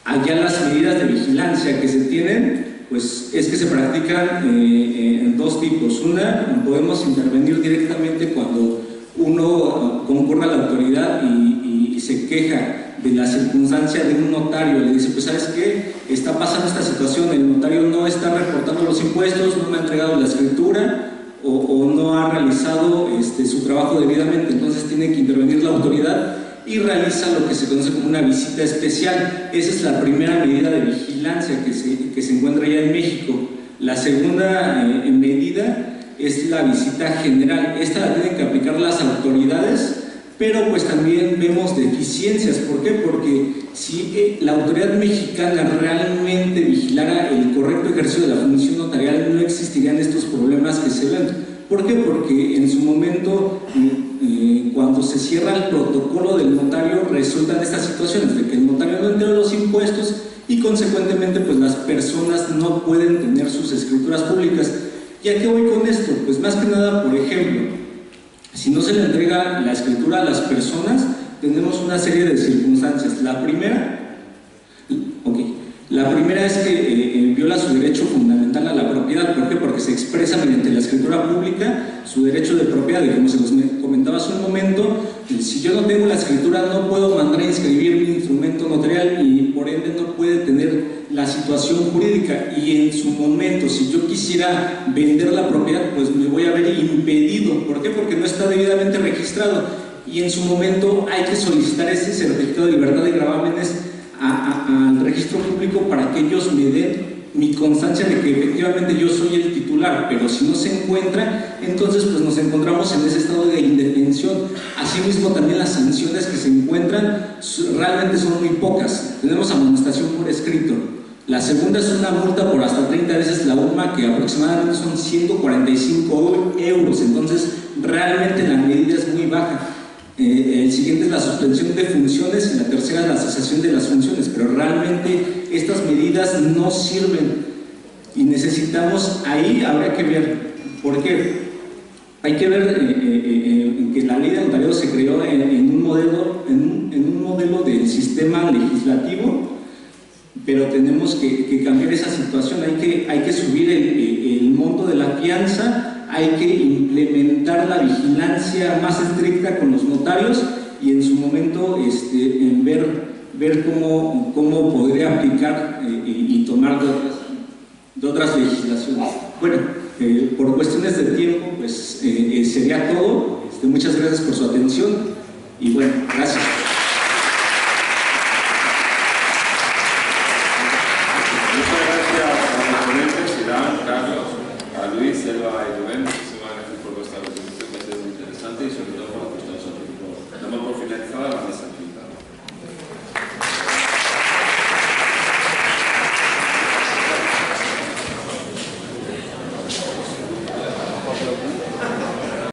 Allá las medidas de vigilancia que se tienen, pues es que se practican en dos tipos. Una, podemos intervenir directamente cuando uno concurre a la autoridad y se queja de la circunstancia de un notario, le dice, pues ¿sabes qué? Está pasando esta situación, el notario no está reportando los impuestos, no me ha entregado la escritura, o no ha realizado su trabajo debidamente. Entonces tiene que intervenir la autoridad y realiza lo que se conoce como una visita especial. Esa es la primera medida de vigilancia que se encuentra ya en México. La segunda medida es la visita general. Esta la tienen que aplicar las autoridades, pero pues también vemos deficiencias. ¿Por qué? Porque si la autoridad mexicana realmente vigilara el correcto ejercicio de la función notarial, no existirían estos problemas que se ven. ¿Por qué? Porque en su momento, cuando se cierra el protocolo del notario, resultan estas situaciones de que el notario no entrega los impuestos y consecuentemente pues las personas no pueden tener sus escrituras públicas. ¿Y a qué voy con esto? Pues más que nada, por ejemplo, si no se le entrega la escritura a las personas, tenemos una serie de circunstancias. La primera es que viola su derecho fundamental a la propiedad. ¿Por qué? Porque se expresa mediante la escritura pública su derecho de propiedad. Y como se los comentaba hace un momento, si yo no tengo la escritura, no puedo mandar a inscribir mi instrumento notarial, y por ende no puede tener la situación jurídica. Y en su momento, si yo quisiera vender la propiedad, pues me voy a ver impedido. ¿Por qué? Porque no está debidamente registrado, y en su momento hay que solicitar ese certificado de libertad de gravámenes al registro público para que ellos me den mi constancia de que efectivamente yo soy el titular. Pero si no se encuentra, entonces pues nos encontramos en ese estado de indefensión. Asimismo, también las sanciones que se encuentran realmente son muy pocas. Tenemos amonestación por escrito. La segunda es una multa por hasta 30 veces la UMA, que aproximadamente son 145 euros. Entonces realmente la medida es muy baja. El siguiente es la suspensión de funciones, y la tercera es la cesación de las funciones. Pero realmente estas medidas no sirven, y necesitamos, ahí habrá que ver. ¿Por qué? Hay que ver que la ley de notariado se creó en un modelo del sistema legislativo, pero tenemos que cambiar esa situación. Hay que subir el monto de la fianza, hay que implementar la vigilancia más estricta con los notarios, y en su momento en ver cómo podría aplicar y tomar de otras legislaciones. Bueno, por cuestiones de tiempo, pues sería todo. Muchas gracias por su atención, y bueno, gracias. Selva y Rubén, muchísimas gracias por vuestra presentación, que ha sido muy interesante, y sobre todo por la cuestión sobre el tiempo.